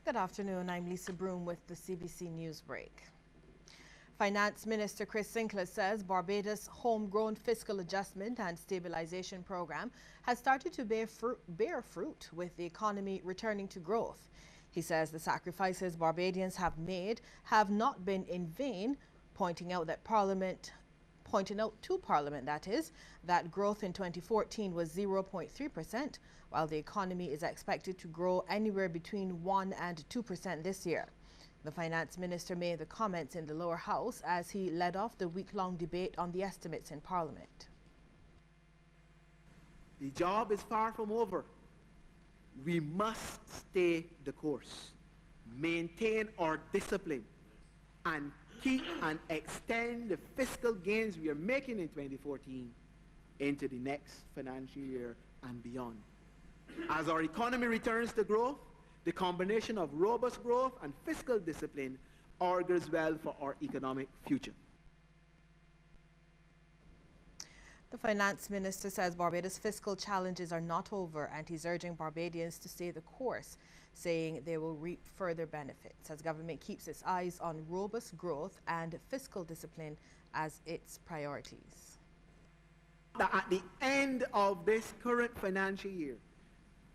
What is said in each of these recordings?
Good afternoon. I'm Lisa Broom with the CBC News Break. Finance Minister Chris Sinclair says Barbados' homegrown fiscal adjustment and stabilization program has started to bear fruit with the economy returning to growth. He says the sacrifices Barbadians have made have not been in vain, pointing out to Parliament that growth in 2014 was 0.3%, while the economy is expected to grow anywhere between 1 and 2% this year. The finance minister made the comments in the lower house as he led off the week-long debate on the estimates in Parliament. The job is far from over. We must stay the course, maintain our discipline, and keep and extend the fiscal gains we are making in 2014 into the next financial year and beyond. As our economy returns to growth, the combination of robust growth and fiscal discipline augurs well for our economic future. The finance minister says Barbados' fiscal challenges are not over, and he's urging Barbadians to stay the course, saying they will reap further benefits as government keeps its eyes on robust growth and fiscal discipline as its priorities. At the end of this current financial year,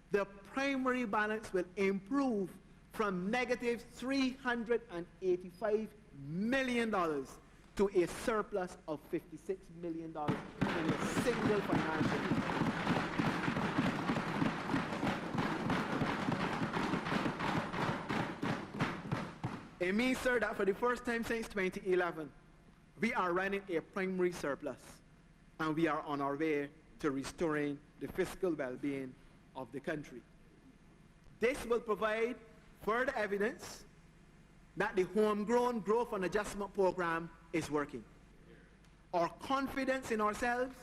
the primary balance will improve from negative $385 million to a surplus of $56 million in a single financial year. It means, sir, that for the first time since 2011, we are running a primary surplus, and we are on our way to restoring the fiscal well-being of the country. This will provide further evidence that the homegrown growth and adjustment program is working. Our confidence in ourselves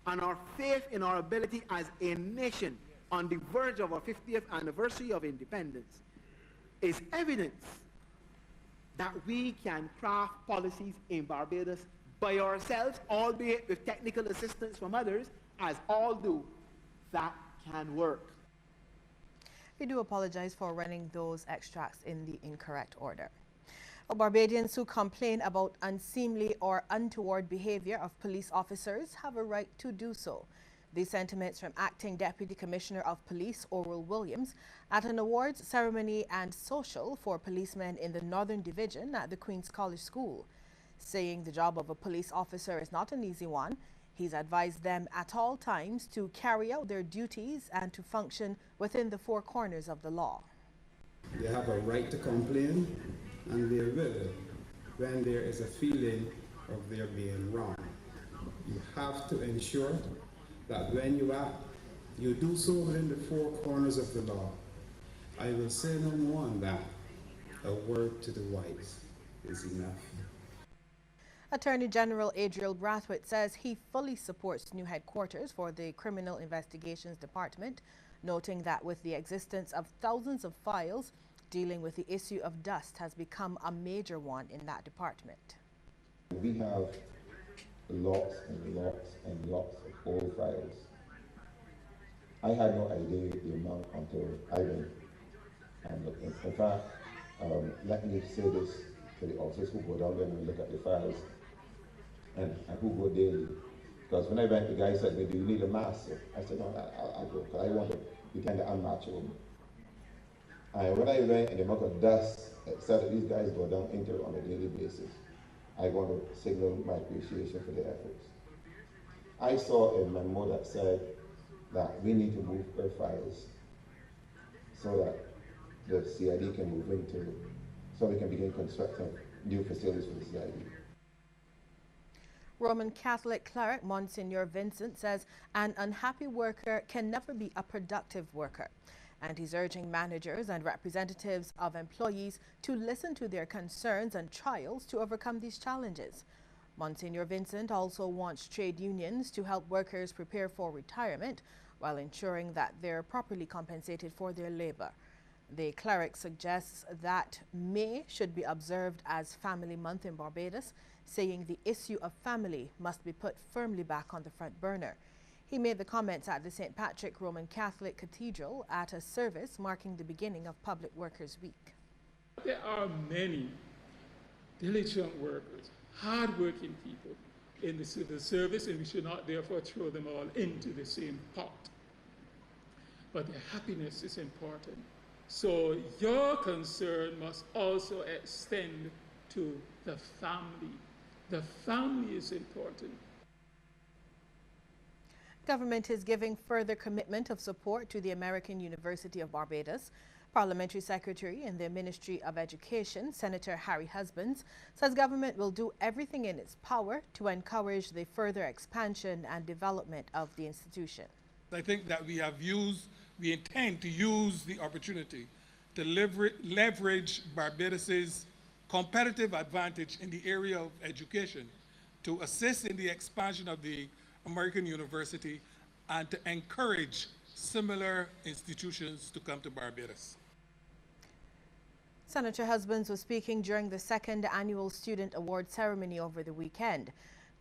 and our faith in our ability as a nation on the verge of our 50th anniversary of independence is evidence that we can craft policies in Barbados by ourselves, albeit with technical assistance from others, as all do, that can work. We do apologize for running those extracts in the incorrect order. Barbadians who complain about unseemly or untoward behavior of police officers have a right to do so. These sentiments from Acting Deputy Commissioner of Police Oral Williams at an awards ceremony and social for policemen in the Northern Division at the Queen's College School. Saying the job of a police officer is not an easy one, he's advised them at all times to carry out their duties and to function within the four corners of the law. They have a right to complain, and they will when there is a feeling of their being wrong. You have to ensure that when you act, you do so within the four corners of the law. I will say no more on that. A word to the wise is enough. Attorney General Adriel Brathwaite says he fully supports new headquarters for the Criminal Investigations Department, noting that with the existence of thousands of files, dealing with the issue of dust has become a major one in that department. We have lots and lots and lots of old files. I had no idea the amount until I went. And in fact, let me say this to the officers who go down there and look at the files and who go daily. Because when I went, the guy said, "Do you need a mask?" I said, "No, I'll go, because I want to be kind of unnatural." And when I went and the amount of dust that these guys go down into on a daily basis, I want to signal my appreciation for their efforts. I saw a memo that said that we need to move our files so that the CID can move into, so we can begin constructing new facilities for the CID. Roman Catholic cleric Monsignor Vincent says an unhappy worker can never be a productive worker, and he's urging managers and representatives of employees to listen to their concerns and trials to overcome these challenges. Monsignor Vincent also wants trade unions to help workers prepare for retirement while ensuring that they're properly compensated for their labor. The cleric suggests that May should be observed as Family Month in Barbados, saying the issue of family must be put firmly back on the front burner. He made the comments at the St. Patrick Roman Catholic Cathedral at a service marking the beginning of Public Workers Week. There are many diligent workers, hard-working people in the civil service, and we should not therefore throw them all into the same pot. But their happiness is important. So your concern must also extend to the family. The family is important. Government is giving further commitment of support to the American University of Barbados. Parliamentary Secretary in the Ministry of Education, Senator Harry Husbands, says government will do everything in its power to encourage the further expansion and development of the institution. I think that we intend to use the opportunity to leverage Barbados's competitive advantage in the area of education to assist in the expansion of the American University and to encourage similar institutions to come to Barbados. Senator Husbands was speaking during the second annual Student Award ceremony over the weekend.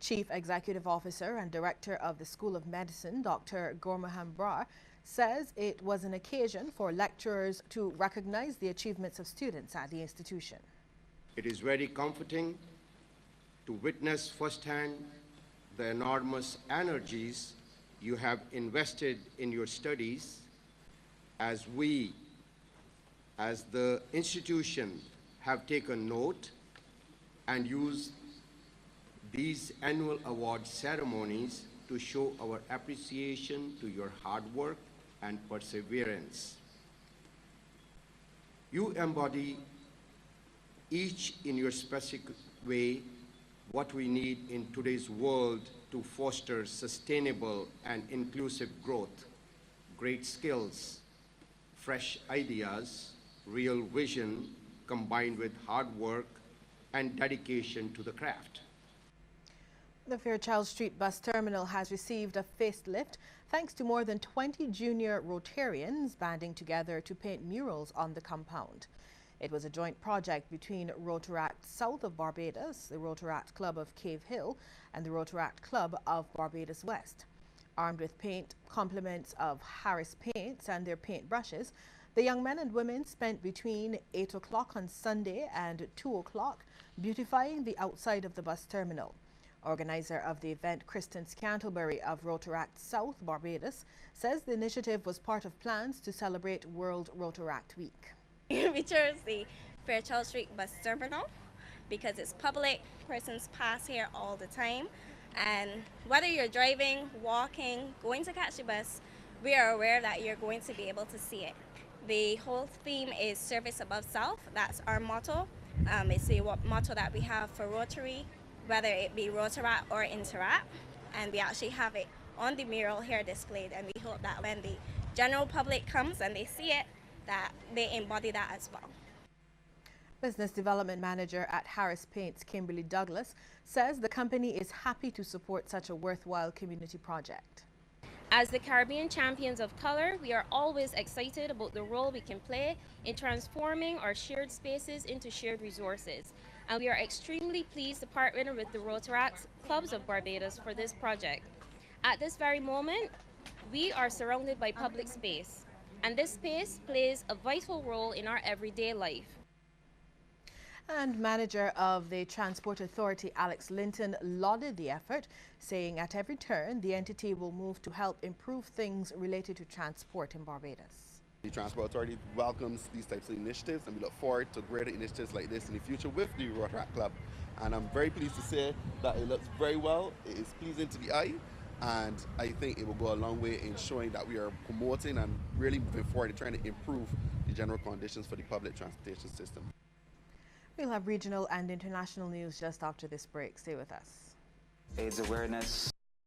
Chief Executive Officer and Director of the School of Medicine, Dr. Gormaham Brar, says it was an occasion for lecturers to recognize the achievements of students at the institution. It is very comforting to witness firsthand the enormous energies you have invested in your studies as we, as the institution, have taken note and used these annual award ceremonies to show our appreciation to your hard work and perseverance. You embody, each in your specific way, what we need in today's world to foster sustainable and inclusive growth, great skills, fresh ideas, real vision combined with hard work and dedication to the craft. The Fairchild Street Bus Terminal has received a facelift thanks to more than 20 junior Rotarians banding together to paint murals on the compound. It was a joint project between Rotaract South of Barbados, the Rotaract Club of Cave Hill, and the Rotaract Club of Barbados West. Armed with paint complements of Harris paints and their paint brushes, the young men and women spent between 8 o'clock on Sunday and 2 o'clock beautifying the outside of the bus terminal. Organizer of the event, Kristen Scantlebury of Rotaract South Barbados, says the initiative was part of plans to celebrate World Rotaract Week. We chose the Fairchild Street Bus Terminal because it's public, persons pass here all the time, and whether you're driving, walking, going to catch the bus, we are aware that you're going to be able to see it. The whole theme is Service Above Self. That's our motto. It's the motto that we have for Rotary, whether it be Rotaract or Interact, and we actually have it on the mural here displayed, and we hope that when the general public comes and they see it, that they embody that as well. Business Development Manager at Harris Paints, Kimberly Douglas, says the company is happy to support such a worthwhile community project. As the Caribbean champions of color, we are always excited about the role we can play in transforming our shared spaces into shared resources. And we are extremely pleased to partner with the Rotaract Clubs of Barbados for this project. At this very moment, we are surrounded by public space, and this space plays a vital role in our everyday life. And manager of the Transport Authority, Alex Linton, lauded the effort, saying at every turn the entity will move to help improve things related to transport in Barbados. The Transport Authority welcomes these types of initiatives, and we look forward to greater initiatives like this in the future with the Rotaract Club. And I'm very pleased to say that it looks very well, it is pleasing to the eye, and I think it will go a long way in showing that we are promoting and really moving forward and trying to improve the general conditions for the public transportation system. We'll have regional and international news just after this break. Stay with us. AIDS awareness